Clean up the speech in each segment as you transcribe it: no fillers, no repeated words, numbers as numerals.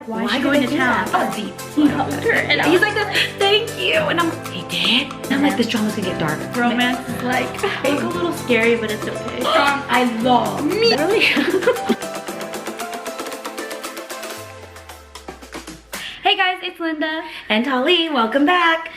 why is she going to town? Oh, deep. He hugged her and He's like this, thank you. And I'm like, he did? And I'm like, this drama's gonna get dark. Romance is like, it's a little scary, but it's okay. I love me. Really? Hey guys, it's Linda. And Tali, welcome back.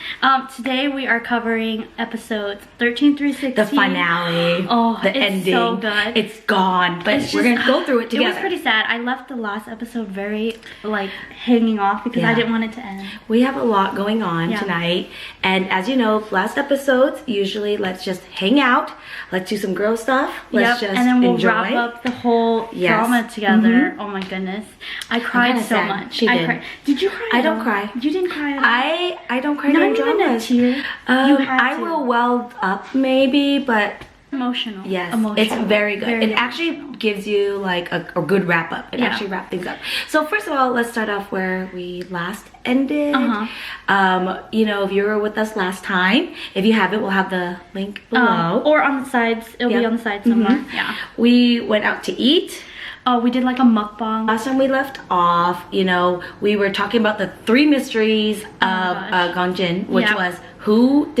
Today we are covering episodes 13 through 16. The finale. Oh, the it's ending. so good. It's gone, but we're gonna go through it together. It was pretty sad. I left the last episode very like hanging off because I didn't want it to end. We have a lot going on tonight, and as you know, last episodes usually let's just hang out, let's do some girl stuff, let's just and then we'll enjoy. wrap up the whole drama together. Oh my goodness, I cried so much. She did. Cried. Did you cry? I don't cry. You didn't cry at all? I don't cry during dramas. Not even a tear. I will well up maybe, but emotional. Yes, emotional. it's very good. Very it actually gives you like a good wrap up. It actually wraps things up. So first of all, let's start off where we last ended. You know, if you were with us last time, if you haven't, we'll have the link below. Or on the sides. It'll be on the side somewhere. Yeah. We went out to eat. Oh, we did like a mukbang. Last time we left off, you know, we were talking about the 3 mysteries of Gangjin, which was who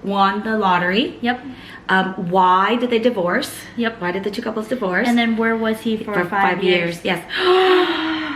won the lottery. Yep. Why did they divorce? Yep. Why did the 2 couples divorce? And then where was he for 5 years? Yes.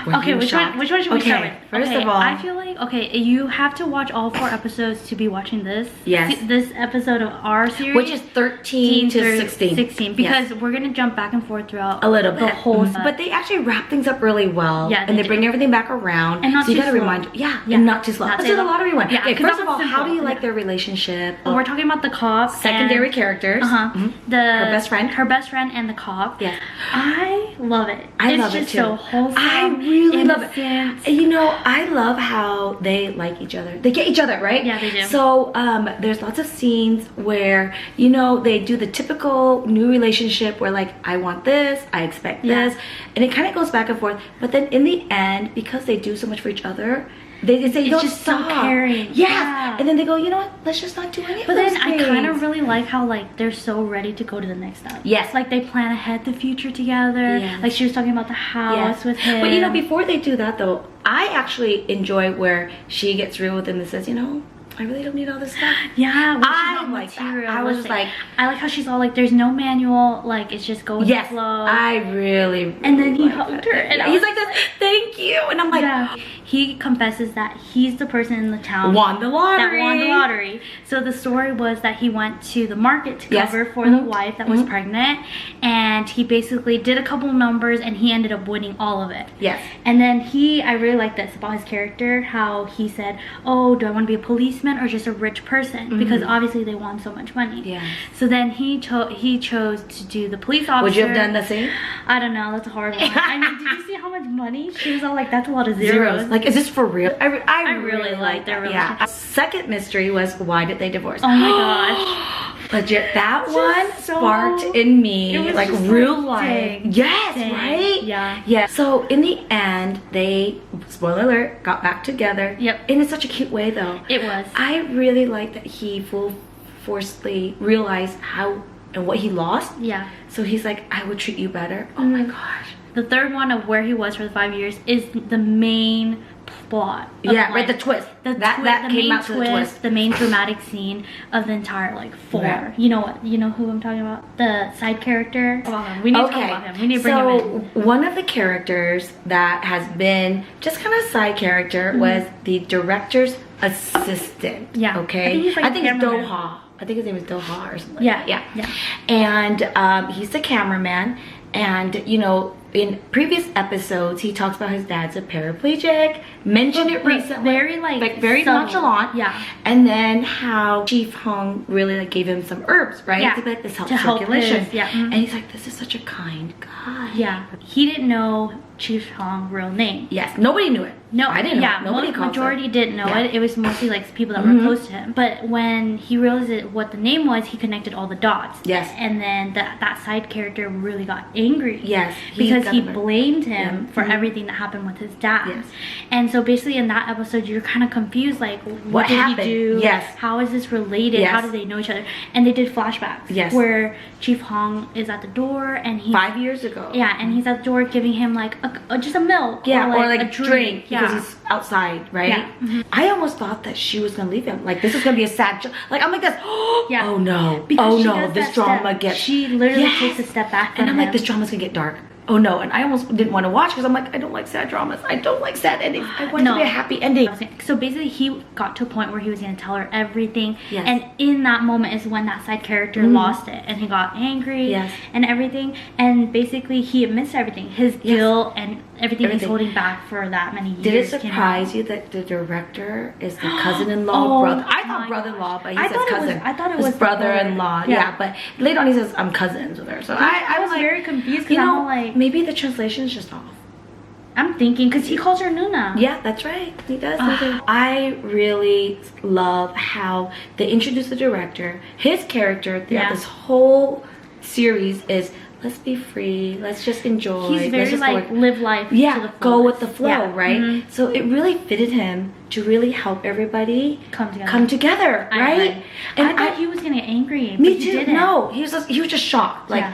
Okay, which one should we start with? First of all, I feel like you have to watch all 4 episodes to be watching this. Yes. This episode of our series, which is 13 to 16. 16, because we're gonna jump back and forth throughout a little bit. The whole but they actually wrap things up really well. Yeah, and they bring everything back around. And not so you too gotta slow. remind and not too slow. Let's do the lottery one. Yeah, okay, first of all, simple. how do you like their relationship? We're talking about the cop. Secondary characters. Her best friend. Her best friend and the cop. Yeah. I love it. I love it too. So wholesome. I really love it. You know, I love how they like each other. They get each other, right? Yeah, they do. So there's lots of scenes where, you know, they do the typical new relationship where like, I want this, I expect this, and it kind of goes back and forth. But then in the end, because they do so much for each other, they say, it's just so caring. Yeah. And then they go, you know what, let's just not do any of those things. But then I kind of really like how like they're so ready to go to the next step. Yes. Like they plan ahead the future together. Yes. Like she was talking about the house with him. But you know, before they do that though, I actually enjoy where she gets real with him and says, you know, I really don't need all this stuff. Yeah, I like that. I was just like, I like how she's all like, there's no manual, like it's just go with the flow. I really and then he hugged her, and he's like this, thank you, and I'm like, he confesses that he's the person in the town won the lottery. That won the lottery. So the story was that he went to the market to cover for the wife that was pregnant, and he basically did a couple numbers, and he ended up winning all of it. Yes. And then I really like this about his character, how he said, oh, do I want to be a policeman or just a rich person, because obviously they won so much money. Yeah. So then he chose to do the police officer. Would you have done the same? I don't know, that's a hard one. I mean, did you see how much money? She was all like, that's a lot of zeros. Like, is this for real? I really like their relationship. Yeah. Second mystery was, why did they divorce? Oh my gosh. Legit, that one sparked in me like real life. Yes, right? Yeah. Yeah. So in the end, they, spoiler alert, got back together. Yep. In such a cute way though. It was. I really like that he forcefully realized how and what he lost. Yeah. So he's like, I would treat you better. Oh my gosh. The third one of where he was for the 5 years is the main plot. Yeah, right, the twist. That came out to the twist. The main dramatic scene of the entire like 4. Yeah. You know what? You know who I'm talking about? The side character. We need to talk about him. We need to bring him in. One of the characters that has been just kind of side character was the director's assistant. Yeah. Okay. I think it's Doha. I think his name is Doha or something. Yeah. And he's the cameraman, and you know, in previous episodes, he talks about his dad's a paraplegic, mentioned it recently. Very nonchalant. Yeah. And then how Chief Hong really like gave him some herbs, right? Yeah. To be like, this helps to circulation. Help And he's like, this is such a kind guy. Yeah. He didn't know Chief Hong's real name. Yes. Nobody knew it. No, I didn't know. Yeah, Nobody majority didn't know it. It was mostly like people that were close to him. But when he realized what the name was, he connected all the dots. Yes. And then that side character really got angry. Yes. Because he blamed him for everything that happened with his dad. Yes. And so basically in that episode, you're kind of confused, like, what did happened? He do? Yes. How is this related? Yes. How do they know each other? And they did flashbacks. Yes. Where Chief Hong is at the door and he 5 years ago. Yeah, and he's at the door giving him like just a milk. Yeah, or like a a drink Yeah. because he's outside, right? Yeah. I almost thought that she was gonna leave him. Like this was gonna be a sad. Like I'm like this. Yeah. Oh no. Because oh she no. does This that drama step. gets. She literally Yes. takes a step back from and I'm like, him. this drama's gonna get dark. Oh no. And I almost didn't want to watch because I'm like, I don't like sad dramas. I don't like sad endings. I want it to be a happy ending. So basically, he got to a point where he was gonna tell her everything. Yes. And in that moment is when that side character lost it, and he got angry. Yes. And everything. And basically, he admits everything, his guilt and everything he's holding back for that many years. Did it surprise you that the director is the cousin-in-law brother? I thought brother-in-law, but he says cousin. I thought it was his brother-in-law. Yeah, but later on he says I'm cousins with her. So I was like, very confused. You know, I'm like, maybe the translation is just off. I'm thinking because he calls her Nuna. Yeah, that's right. He does. I really love how they introduce the director. His character throughout this whole series is, let's be free. Let's just enjoy. He's very just like live life. Yeah, to the go with fullest. the flow, right? So it really fitted him to really help everybody come together, right? And I thought he was gonna get angry. Me but too. He didn't. No, he was just shocked. Like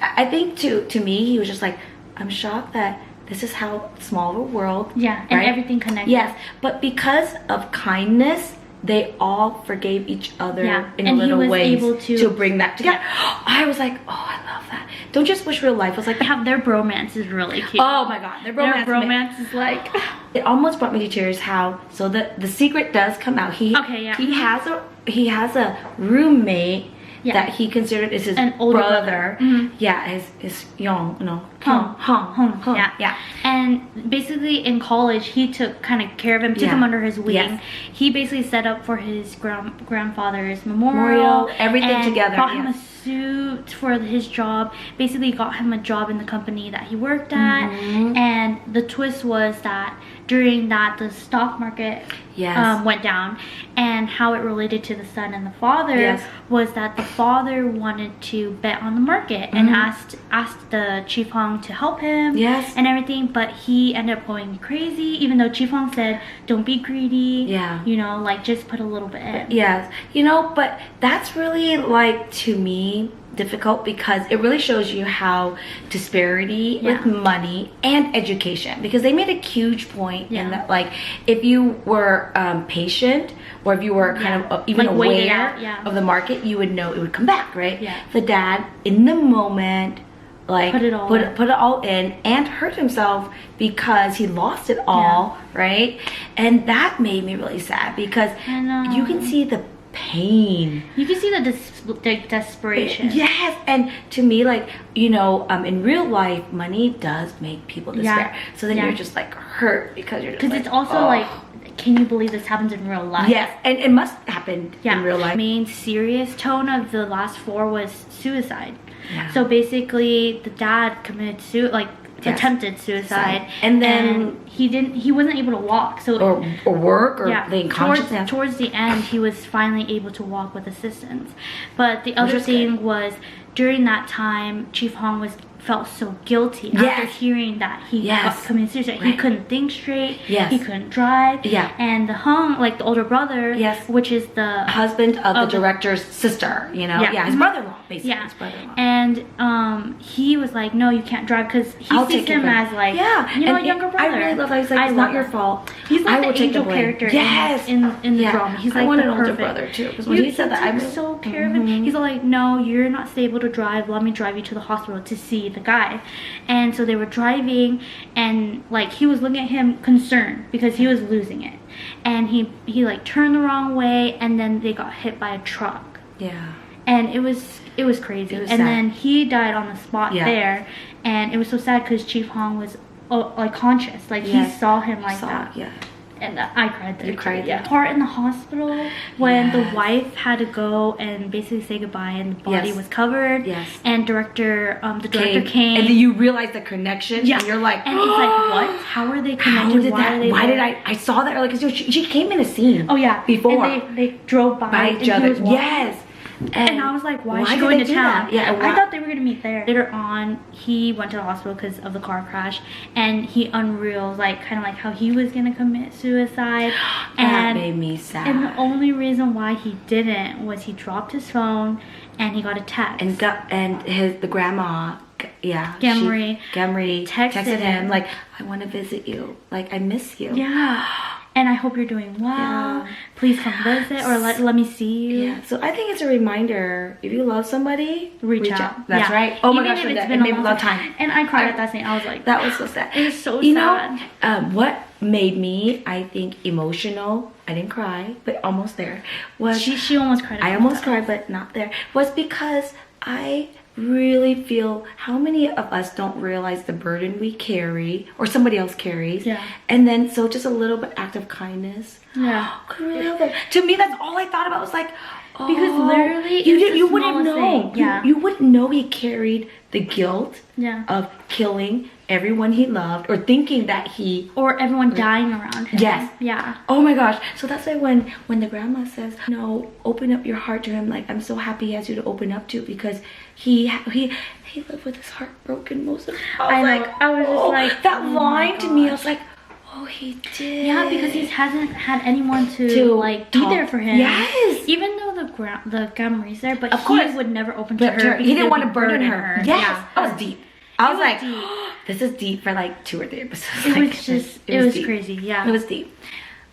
I think to me, he was just like, I'm shocked that this is how small of a world. Yeah, and everything connected. Yes, but because of kindness, they all forgave each other in a little ways able to bring that together. I was like, oh, I love that. Don't just wish real life. I was like, their bromance is really cute. Oh my god, their bromance is like. It almost brought me to tears. How so the secret does come out. He has a roommate. That he considered is his older brother. Yeah, his young, Hong. Yeah. And basically in college, he took kind of care of him, took him under his wing. Yes. He basically set up for his grandfather's memorial, everything and together. Bought him a suit for his job. Basically got him a job in the company that he worked at. And the twist was that during that the stock market went down, and how it related to the son and the father was that the father wanted to bet on the market and asked the Chief Hong to help him and everything, but he ended up going crazy, even though Chief Hong said don't be greedy, you know, like just put a little bit in. Yes, you know, but that's really like to me difficult because it really shows you how disparity with money and education, because they made a huge point in that, like if you were patient, or if you were kind of even like aware of the market, you would know it would come back, right? The dad in the moment like put it all in and hurt himself because he lost it all, right? And that made me really sad because you can see the pain, you can see the desperation. Yes. And to me, like, you know, in real life money does make people despair, so then you're just like hurt because you're just like, it's also like, can you believe this happens in real life? Yes, and it must happen in real life. The main serious tone of the last 4 was suicide. So basically the dad committed attempted suicide, and then he wasn't able to walk, so or work or being conscious. Towards the end he was finally able to walk with assistance. But the other thing was, during that time Chief Hong felt so guilty after hearing that he committed suicide. He couldn't think straight. He couldn't drive. And the Hong, like the older brother, which is the husband of the director's sister, you know, his brother-in-law, basically. His brother-in-law. And he was like, no, you can't drive, because he sees him as like, you know, a younger brother. I really love that. He's like, it's not your fault. He's like the angel character in the drama. He's like, I want the an older perfect brother too, because when he said that, I took so care of him. He's like, no, you're not stable to drive, let me drive you to the hospital to see the guy. And so they were driving, and like he was looking at him concerned because he was losing it, and he like turned the wrong way, and then they got hit by a truck. And it was crazy. And sad. Then he died on the spot there, and it was so sad because Chief Hong was like conscious, like he saw him like that. And I cried there. You cried there. Part in the hospital when the wife had to go and basically say goodbye, and the body was covered. And the director came. And then you realize the connection. And you're like, and it's like, what? How are they connected? Why did I saw that earlier? Because she came in a scene. Before. And they drove by each other. And I was like, why is she going to town? I thought they were going to meet there. Later on, he went to the hospital because of the car crash, and he unreeled, like, kind of like how he was going to commit suicide. That made me sad. And the only reason why he didn't was he dropped his phone, and he got a text. And the grandma Gamri texted him like, I want to visit you, like I miss you. Yeah. And I hope you're doing well. Yeah. Please come visit or let me see you. Yeah. So I think it's a reminder. If you love somebody, reach out. That's right. Oh my gosh, it made a long time. And I cried at that scene. I was like, that was so sad. It was so you sad. Know, what made me, I think, emotional, I didn't cry, but almost there, was she almost cried. I almost cried, but not there, was because I really feel how many of us don't realize the burden we carry or somebody else carries. Yeah. And then so just a little bit act of kindness. Yeah. Could really help them. To me, that's all I thought about. Was like, oh, because literally you wouldn't have known. Yeah. You wouldn't know he carried the guilt of killing everyone he loved, or thinking that he, or everyone dying around him. Yes. Yeah. Oh my gosh. So that's why when the grandma says, no, open up your heart to him, like, I'm so happy he has you to open up to, because he lived with his heart broken most of the time. I was just like, that line to me, I was like, oh, he did. Yeah, because he hasn't had anyone to like be there for him. Yes. Even though the Gamri's there, but of course, he would never open to her. He didn't want to burden her. Yes. Yeah. That was deep. I was like, deep. This is deep for like 2 or 3 episodes. It was just, it was deep. crazy. Yeah. It was deep.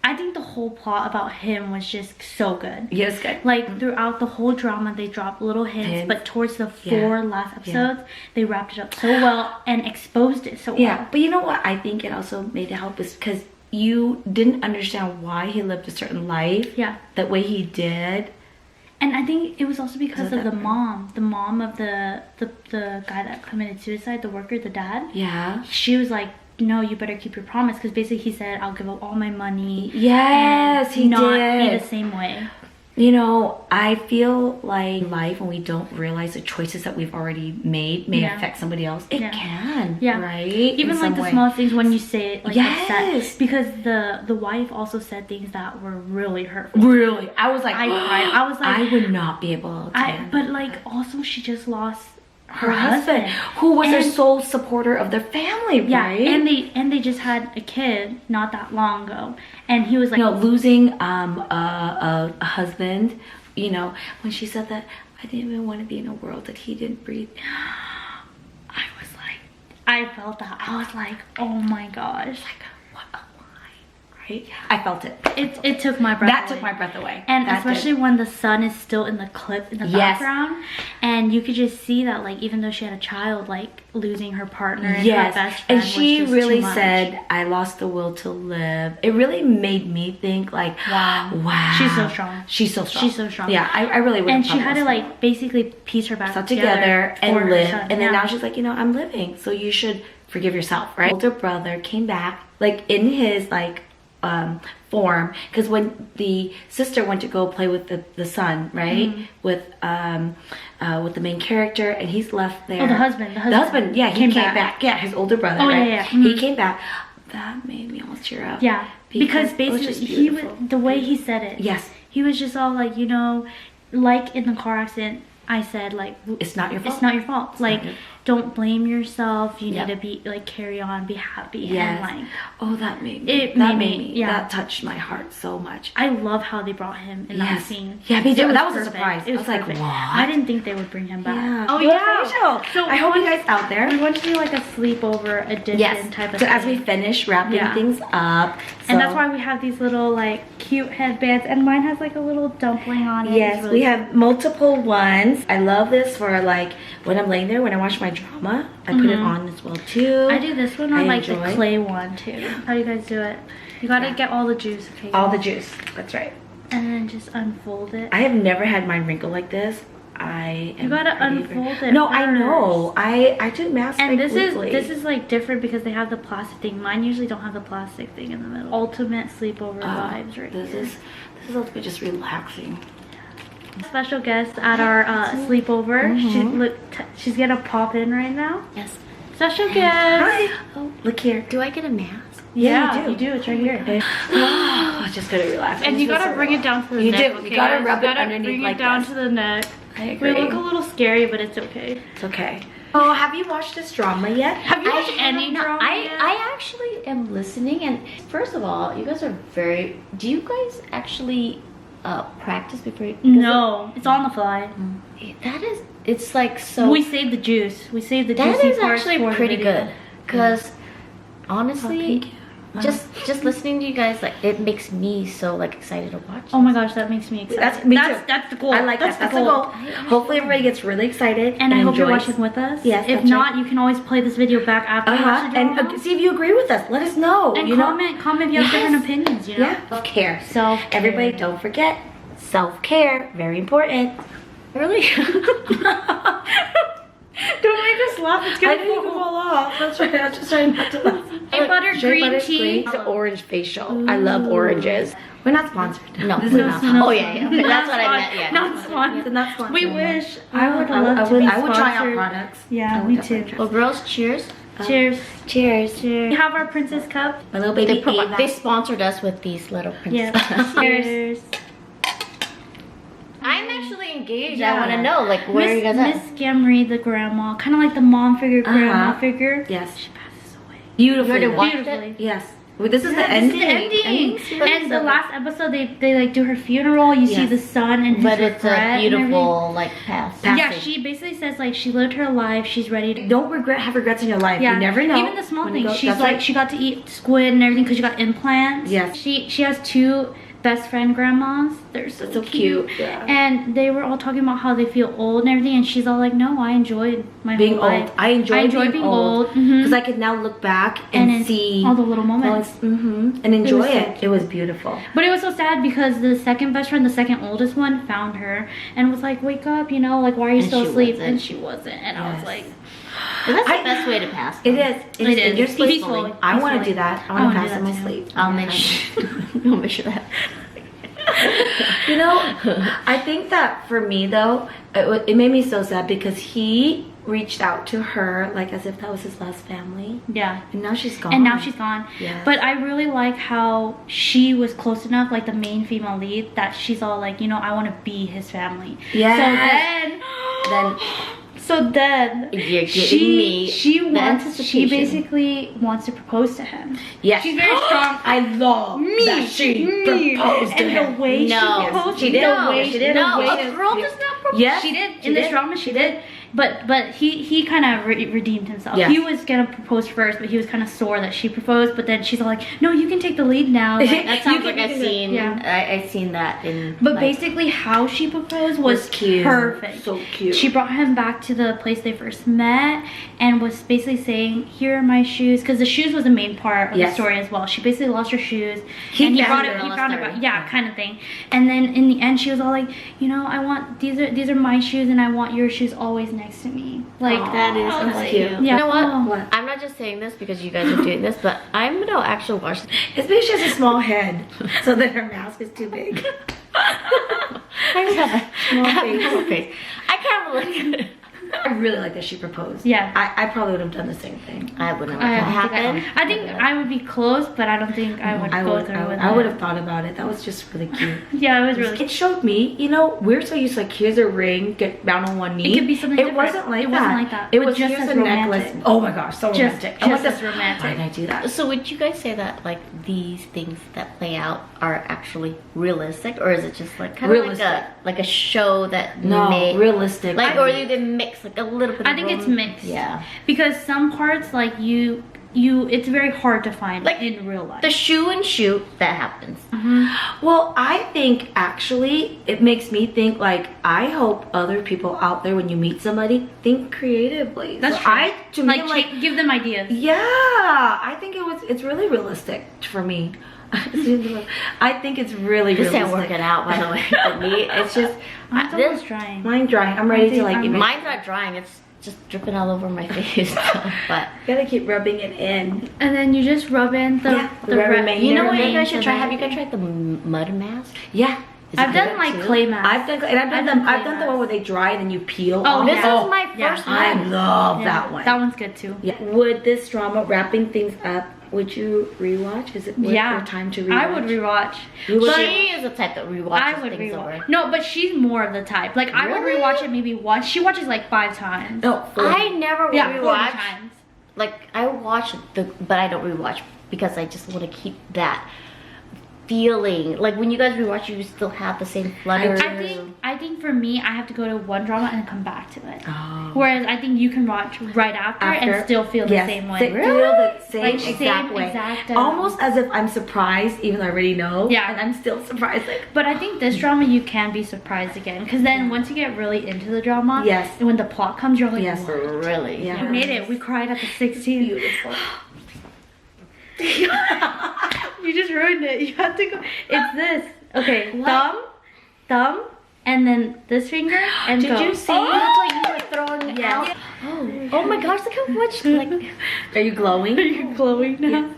I think the whole plot about him was just so good. Yeah, it was good. Like throughout the whole drama, they dropped little hints, but towards the 4 last episodes, they wrapped it up so well and exposed it so well. Yeah, but you know what? I think it also made it help is because you didn't understand why he lived a certain life. Yeah. That way he did. And I think it was also because of the mom of the guy that committed suicide, the worker, the dad. Yeah. She was like, no, you better keep your promise, because basically he said, I'll give up all my money. Yes, he not did. Be the same way. You know, I feel like life, when we don't realize the choices that we've already made may affect somebody else. It can, right? Even like the small things when you say it, like upset. Because the wife also said things that were really hurtful. Really, I was like, I cried. I was like, I would not be able to. But like, also she just lost her husband, who was their sole supporter of their family, right? And they just had a kid not that long ago, and he was like, you know, losing a husband. You know, when she said that, I didn't even want to be in a world that he didn't breathe. I was like, I felt that. I was like, oh my gosh, like, what a line, right? I felt it. It took my breath. That took my breath away. And especially when the son is still in the clip in the background, and you could just see that, like, even though she had a child, like losing her partner and her best friend, and she really said, I lost the will to live. It really made me think, like, wow, she's so strong. She's so strong. She's so strong. Yeah, I really would. And she had to like basically piece her back together and live. And then now she's like, you know, I'm living, so you should forgive yourself, right? Older brother came back, like, in his like form, because when the sister went to go play with the son, right, with the main character, and he's left there. Oh, the husband. Yeah, he came back. Yeah, his older brother. Oh, right? yeah. He came back. That made me almost tear up. Yeah, because basically the way he said it. Yes, he was just all like, you know, like in the car accident, I said, like, it's not your fault. It's not your fault. Like, don't blame yourself. You need to be like, carry on, be happy. Yes. And like, oh, that made me. That touched my heart so much. I love how they brought him in that scene. Yeah, me too. That was a surprise. It was like, what? I didn't think they would bring him back. Yeah. Oh yeah. So I hope you guys out there. We want to do like a sleepover edition type of thing. So as we finish wrapping things up. And that's why we have these little like cute headbands, and mine has like a little dumpling on it. Yes, we have multiple ones. I love this for like when I'm laying there, when I watch my drama. I put it on as well too. I do this one on like the clay one too. How do you guys do it? You gotta get all the juice, okay? All the juice, that's right. And then just unfold it. I have never had mine wrinkle like this. You gotta unfold it. No, first. I know. I do mask. And this is like different because they have the plastic thing. Mine usually don't have the plastic thing in the middle. Ultimate sleepover vibes right this here. This is ultimately just relaxing. Special guest at our sleepover. She's gonna pop in right now. Yes. Special guest. Hi. Oh, look here. Do I get a mask? Yeah, you do. It's right here. I just gotta relax. And you gotta bring it down to the neck. You do. You gotta rub it underneath bring like it down this. to the neck. I agree. We look a little scary, but it's okay. It's okay. Oh, have you watched this drama yet? Have you watched any drama yet? I actually am listening, and first of all, you guys are very. Do you guys actually practice before? No, it's on the fly. That is. it's like so. We saved the juice. We saved the That juicy is parts actually for the pretty video. good. Because honestly, just listening to you guys, like it makes me so like excited to watch. Oh my gosh, that makes me excited. That's me too. That's the goal. I like that's that. the That's goal. the goal. Hopefully everybody gets really excited And I hope you're enjoys. watching with us. Yes, If that's not, right. you can always play this video back after you watch the And drama. see if you agree with us. Let us know. And you comment if you have Yes. different opinions, you know? Yeah. Self-care. Self-care. Everybody, don't forget self-care. Very important. Really? Don't make us laugh. It's I gonna didn't even fall off. That's right. I'm just trying not to laugh. Shea butter green tea. It's an orange facial. I love oranges. We're not sponsored. No, This we're is not. Oh yeah. That's what I meant. Yeah. Not sponsored. Not sponsored. We wish. I would love I to would, be I would try out sponsored. products. Yeah, I would me definitely too. try. Well, girls, cheers. Cheers. Cheers. Cheers. We have our princess cup. My little baby Ava. They sponsored us with these little Yeah. princesses. Cheers. I'm actually engaged. Yeah. I want to know, like, where are you guys Miss at? Gamry, the grandma, kind of like the mom figure, grandma figure. Yes. She passes away. Beautifully. You already watched Beautifully. it? Yes. Well, this is the This ending. is the ending. series And the of- last episode, they like do her funeral. You see Yes. the sun and his But it's regret a and everything. beautiful, like, past. Yeah, passing. she basically says like she lived her life. She's ready to. Don't have regrets in your life. Yeah, You never know. Even the small when you things. go- She's that's like right. she got to eat squid and everything because she got implants. Yes. She has two best friend grandmas. They're so, so cute. Yeah. And they were all talking about how they feel old and everything. And she's all like, "No, I enjoyed my being whole old. life. I enjoy being old Mhm. because I could now look back and then see all the little moments. and enjoy was so it. It was beautiful. But it was so sad because the second best friend, the second oldest one, found her and was like, "Wake up, you know, like why are you And still she asleep?" wasn't. And she wasn't. And I was Yes. like, Well, that's I- the best way to pass. It them. is. It And is. you're supposed Peacefully. I want to Peacefully. do that. I I want wanna to do pass in that my too. sleep. I'll make sure. I'll make sure that. You know, I think that for me though, it made me so sad because he reached out to her like as if that was his last family, "Yeah." and now she's gone. And now she's gone. Yes. But I really like how she was close enough, like the main female lead, that she's all like, you know, I want to be his family. Yes. So then You're getting me. she the wants, she anticipation. basically wants to propose to him. Yes. She's very strong. I love that she proposed to and him. the way No. she proposed, She did. the way She did. No, the way a girl does not propose. Yes. she did She in this did. drama. She did, but he kind of redeemed himself. Yes. He was gonna propose first, but he was kind of sore that she proposed. But then she's all like, "No, you can take the lead now." Like, That sounds you like can I've do that. seen. Yeah. I've seen that in. But like, basically, how she proposed was cute. perfect. So cute. She brought him back to the place they first met and was basically saying, "Here are my shoes," because the shoes was the main part of Yes. the story as well. She basically lost her shoes, He and he found brought her. it. He Lost found it her. back, yeah, kind of thing. And then in the end, she was all like, "You know, I want these are my shoes, and I want your shoes always next to me." Like Aw, that is I was so like, cute. Yeah. You know what? Oh. What? I'm not just saying this because you guys are doing this, but I'm gonna actually watch this. It's because she has a small head, so that her mask is too big. Small face. I can't believe it. I really like that she proposed. Yeah. I probably would have done the same thing. I wouldn't I let don't that think happen. I think I would be close, but I don't think I would go through with it. I would have thought about it. That was just really cute. Yeah, it was really. It showed me, you know, we're so used to like, here's a ring, get down on one knee. It could be something It different. wasn't like It that. wasn't like that. It But was just here's as a necklace. romantic. Oh my gosh, so romantic. I want just as this- romantic. Why did I do that? So would you guys say that like these things that play out are actually realistic, or is it just like kind of like a show that No, may, realistic. like, or do they mix like a little bit? I of think it's rom- mixed. Yeah. Because some parts, like you, it's very hard to find Like, in real life. The shoe and shoot that happens. Well, I think actually it makes me think like I hope other people out there when you meet somebody think creatively. That's So true. to me, like, give them ideas. yeah, I think it's really realistic for me. I think it's really This ain't realistic. working out, by the way. For me, it's just Mine's this. almost drying. Mine drying. I'm ready to like. I'm- Mine's not drying. It's just dripping all over my face. But Gotta keep rubbing it in. And then you just rub in the Yeah, the remainder. you know what you remains guys should of try? it. Have you guys tried the mud mask? Yeah. Is I've it done good like too? clay masks. I've done clay the one where they dry and then you peel. Oh, off. This yeah. is my Yeah. first I one. love Yeah, that one. That one's good too. Yeah. Would this drama wrapping things up? Would you rewatch? Is it worth your time to rewatch? I would rewatch. You would But She is the type that rewatches I would things rewatch. over. No, but she's more of the type. Like I would Really? rewatch it maybe once. She watches like 5 times. No, I never Yeah, 40 rewatch. times. Like I watch but I don't rewatch because I just want to keep that feeling? Like when you guys rewatch, you still have the same flutter. I think for me, I have to go to one drama and come back to it. Oh. Whereas I think you can watch right after and still feel the same way. Feel the same like, exact way. Almost as if I'm surprised, even though I already know. Yeah. And I'm still surprised. Like, but I think this drama you can be surprised again, because then once you get really into the drama, yes, and when the plot comes, you're like, really? Yeah. We made it. We cried at the 16th. Beautiful. You just ruined it. You have to go. It's this. Okay, What? thumb, and then this finger, and Did go. you see? That's why you were throwing it Yes. out. Oh my gosh, look how much like. Are you glowing? You're glowing now.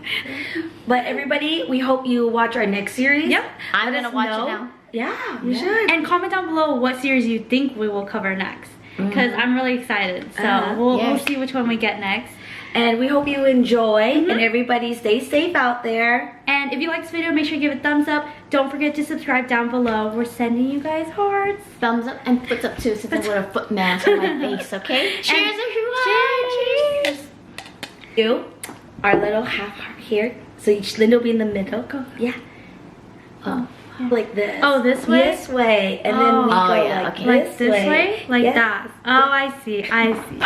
But everybody, we hope you watch our next series. Yep. I'm gonna watch it now. Yeah, you should. And comment down below what series you think we will cover next, because I'm really excited. So we'll see which one we get next. And we hope you enjoy, and everybody stay safe out there. And if you like this video, make sure you give it a thumbs up. Don't forget to subscribe down below. We're sending you guys hearts. Thumbs up and foots up too, since I wear a foot mask on my face, okay? Cheers, everyone! Cheers! You, our little half heart here. So each Linda will be in the middle. Go. Yeah. Like this. Oh, this way? This way. And then we go like Like this way? Like Yeah. that. Oh, I see. I see.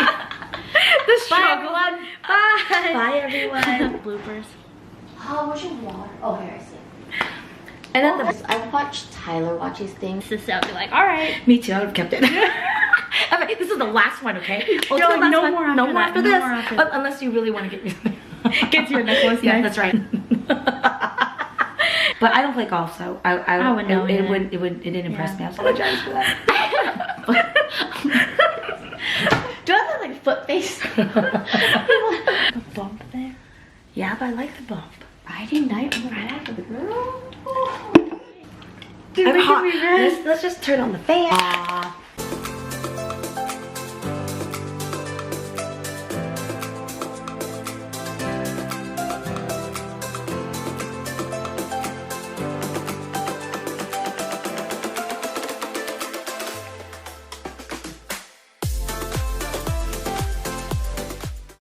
The struggle. Bye, everyone. Bye. Bye, everyone. Bloopers. Oh, where's your water? Oh, here, I see. And then I watched Tyler watch these things. This out. Be like, all right. me too. I would have kept it. I mean, this is the last one, okay? Oh, You're it's the like, last no one. more after No more that. after No this. more after that. Unless you really want to Get you a necklace. Yeah, next. that's right. But I don't play golf, so I wouldn't know either. it didn't impress me. I apologize for that. Do I have that like foot face? A bump there. Yeah, but I like the bump. Friday night on the back of the girl. Dude, I'm look at hot. me, red. Let's just turn on the fan.